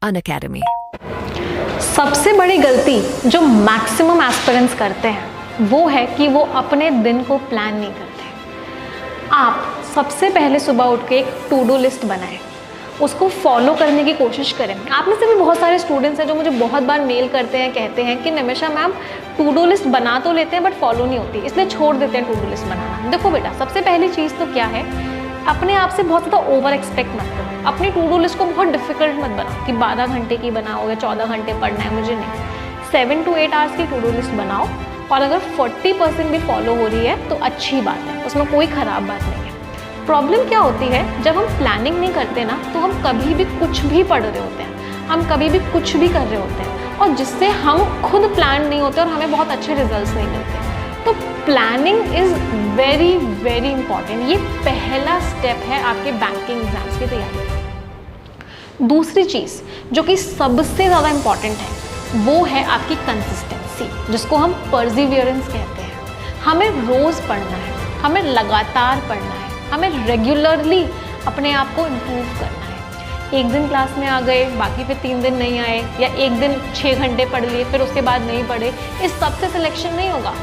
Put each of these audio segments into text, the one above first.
Unacademy. सबसे बड़ी गलती जो मैक्सिमम एस्पिरेंट्स करते हैं वो है कि वो अपने दिन को प्लान नहीं करते। आप सबसे पहले सुबह उठ के एक टू डू लिस्ट बनाएं, उसको फॉलो करने की कोशिश करें। आप में से भी बहुत सारे स्टूडेंट्स हैं जो मुझे बहुत बार मेल करते हैं, कहते हैं कि Nimisha ma'am to do list बना तो लेते हैं बट फॉलो नहीं होती, इसलिए छोड़ देते हैं टू डू लिस्ट बनाना। देखो बेटा, सबसे पहली चीज़ तो क्या है, अपने आप से बहुत ज़्यादा ओवर एक्सपेक्ट मत करो। अपनी टू डू लिस्ट को बहुत डिफिकल्ट मत बनाओ कि 12 घंटे की बनाओ या 14 घंटे पढ़ना है, मुझे नहीं। 7 to 8 आवर्स की टू डू लिस्ट बनाओ, और अगर 40% भी फॉलो हो रही है तो अच्छी बात है, उसमें कोई ख़राब बात नहीं है। प्रॉब्लम क्या होती है, जब हम प्लानिंग नहीं करते ना तो हम कभी भी कुछ भी पढ़ रहे होते हैं, हम कभी भी कुछ भी कर रहे होते हैं, और जिससे हम खुद प्लान नहीं होते और हमें बहुत अच्छे रिजल्ट्स नहीं मिलते। तो planning is very very important. ये पहला स्टेप है आपके बैंकिंग एग्जाम्स की तैयारी। दूसरी चीज़ जो कि सबसे ज़्यादा इम्पॉर्टेंट है वो है आपकी कंसिस्टेंसी, जिसको हम परसिवियरेंस कहते हैं। हमें रोज़ पढ़ना है, हमें लगातार पढ़ना है, हमें रेगुलरली अपने आप को इम्प्रूव करना है। एक दिन क्लास में आ गए, बाकी फिर 3 दिन नहीं आए, या एक दिन 6 घंटे पढ़ लिए फिर उसके बाद नहीं पढ़े, इस सबसे सिलेक्शन नहीं होगा।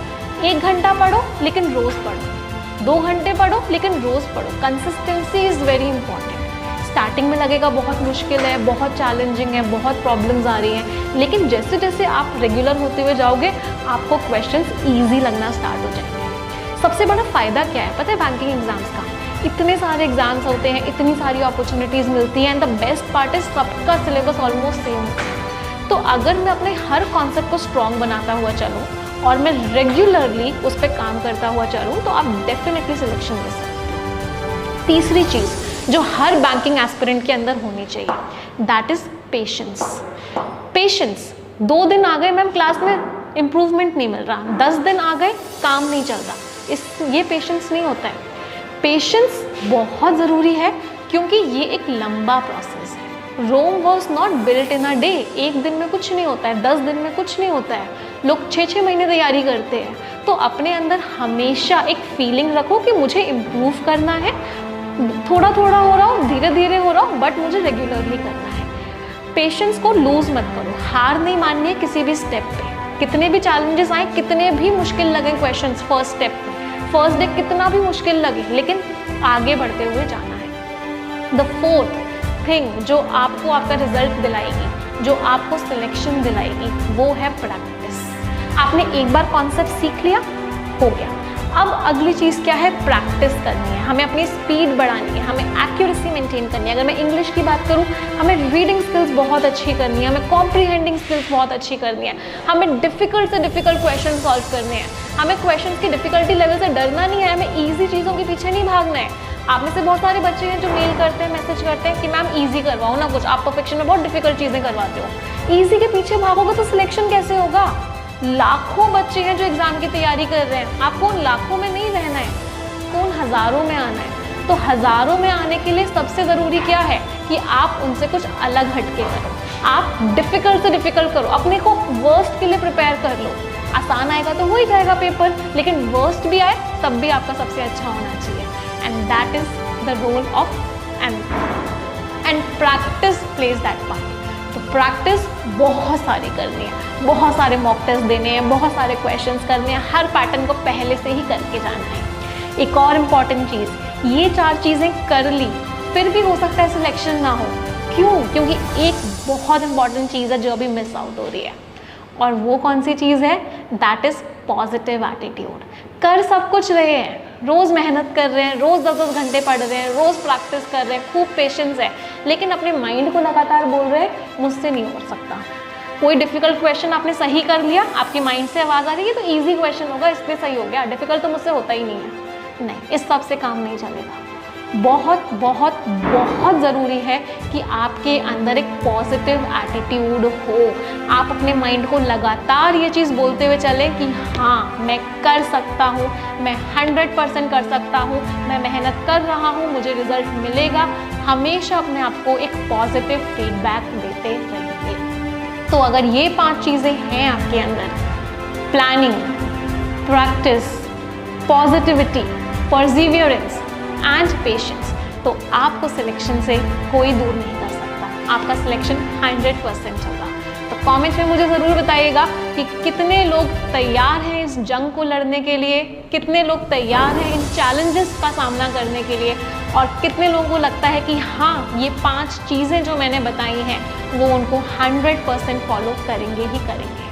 1 घंटा पढ़ो लेकिन रोज़ पढ़ो, 2 घंटे पढ़ो लेकिन रोज़ पढ़ो। Consistency is very important. Starting में लगेगा बहुत मुश्किल है, बहुत चैलेंजिंग है, बहुत प्रॉब्लम्स आ रही हैं, लेकिन जैसे जैसे आप रेगुलर होते हुए जाओगे आपको क्वेश्चंस ईजी लगना स्टार्ट हो जाएंगे। सबसे बड़ा फ़ायदा क्या है पता है बैंकिंग एग्जाम्स का? इतने सारे एग्जाम्स होते हैं, इतनी सारी अपॉर्चुनिटीज़ मिलती हैं, and the best part is सबका सिलेबस ऑलमोस्ट सेम होता है। तो अगर मैं अपने हर कॉन्सेप्ट को स्ट्रॉन्ग बनाता हुआ चलूँ और मैं रेगुलरली उस पर काम करता हुआ चलूँ तो आप डेफिनेटली सिलेक्शन ले सकते हैं। तीसरी चीज़ जो हर बैंकिंग एस्पिरेंट के अंदर होनी चाहिए, दैट इज़ पेशेंस। पेशेंस। 2 दिन आ गए मैम क्लास में इम्प्रूवमेंट नहीं मिल रहा, 10 दिन आ गए काम नहीं चल रहा, ये पेशेंस नहीं होता है। पेशेंस बहुत ज़रूरी है क्योंकि ये एक लंबा प्रोसेस है। Rome was not built in a day. एक दिन में कुछ नहीं होता है, 10 दिन में कुछ नहीं होता है, लोग 6-6 महीने तैयारी करते हैं। तो अपने अंदर हमेशा एक फीलिंग रखो कि मुझे इम्प्रूव करना है, थोड़ा थोड़ा हो रहा हो, धीरे धीरे हो रहा हो, बट मुझे रेगुलरली करना है। पेशेंस को लूज़ मत करो, हार नहीं माननी है किसी भी स्टेप पे। कितने भी चैलेंजेस आए, कितने भी मुश्किल लगे क्वेश्चंस फर्स्ट स्टेप पे, फर्स्ट डे कितना भी मुश्किल लगे, लेकिन आगे बढ़ते हुए जाना है। द फोर्थ थिंग जो आपको आपका रिजल्ट दिलाएगी, जो आपको सिलेक्शन दिलाएगी, वो है प्रैक्टिस। आपने एक बार कॉन्सेप्ट सीख लिया, हो गया। अब अगली चीज़ क्या है, प्रैक्टिस करनी है। हमें अपनी स्पीड बढ़ानी है, हमें एक्यूरेसी मेंटेन करनी है। अगर मैं इंग्लिश की बात करूँ, हमें रीडिंग स्किल्स बहुत अच्छी करनी है, हमें कॉम्प्रीहेंडिंग स्किल्स बहुत अच्छी करनी है, हमें डिफिकल्ट से डिफिकल्ट क्वेश्चन सॉल्व करने हैं, हमें क्वेश्चन की डिफिकल्टी लेवल से डरना नहीं है, हमें ईजी चीज़ों के पीछे नहीं भागना है। आप में से बहुत सारे बच्चे हैं जो मेल करते हैं, मैसेज करते हैं कि मैम ईजी करवाओ ना कुछ, आप परफेक्शन में बहुत डिफिकल्ट चीज़ें करवाते हो। ईजी के पीछे भागोगे तो सिलेक्शन कैसे होगा? लाखों बच्चे हैं जो एग्जाम की तैयारी कर रहे हैं, आपको उन लाखों में नहीं रहना है, कौन हज़ारों में आना है। तो हज़ारों में आने के लिए सबसे ज़रूरी क्या है कि आप उनसे कुछ अलग हटके करो, आप डिफ़िकल्ट से डिफ़िकल्ट करो, अपने को वर्स्ट के लिए प्रिपेयर कर लो। आसान आएगा तो हो ही जाएगा पेपर, लेकिन वर्स्ट भी आए तब भी आपका सबसे अच्छा होना चाहिए। And that is the role of and practice plays that part. तो प्रैक्टिस बहुत सारी करनी है, बहुत सारे मॉक टेस्ट देने हैं, बहुत सारे क्वेश्चंस करने हैं, हर पैटर्न को पहले से ही करके जाना है। एक और इम्पॉर्टेंट चीज़, ये 4 चीज़ें कर ली फिर भी हो सकता है सिलेक्शन ना हो। क्यों? क्योंकि एक बहुत इंपॉर्टेंट चीज़ है जो अभी मिस आउट हो रही है, और वो कौन सी चीज़ है? That is positive attitude. कर सब कुछ रहे हैं, रोज़ मेहनत कर रहे हैं, रोज़ 10-10 घंटे पढ़ रहे हैं, रोज़ प्रैक्टिस कर रहे हैं, खूब पेशेंस है, लेकिन अपने माइंड को लगातार बोल रहे हैं मुझसे नहीं हो सकता। कोई डिफिकल्ट क्वेश्चन आपने सही कर लिया, आपके माइंड से आवाज़ आ रही है तो ईजी क्वेश्चन होगा इसलिए सही हो गया, डिफिकल्ट तो मुझसे होता ही नहीं है। नहीं, इस सब से काम नहीं चलेगा। बहुत बहुत बहुत ज़रूरी है कि आपके अंदर एक पॉजिटिव एटीट्यूड हो। आप अपने माइंड को लगातार ये चीज़ बोलते हुए चलें कि हाँ मैं कर सकता हूँ, मैं 100% कर सकता हूँ, मैं मेहनत कर रहा हूँ, मुझे रिजल्ट मिलेगा। हमेशा अपने आप को एक पॉजिटिव फीडबैक देते रहिए। तो अगर ये 5 चीज़ें हैं आपके अंदर, planning, practice, positivity, Perseverance and patience, तो आपको सिलेक्शन से कोई दूर नहीं कर सकता। आपका सिलेक्शन 100% होगा। तो कमेंट्स में मुझे ज़रूर बताइएगा कि कितने लोग तैयार हैं इस जंग को लड़ने के लिए, कितने लोग तैयार हैं इन चैलेंजेस का सामना करने के लिए, और कितने लोगों को लगता है कि हाँ, ये 5 चीज़ें जो मैंने बताई हैं वो उनको 100% फॉलो करेंगे ही करेंगे।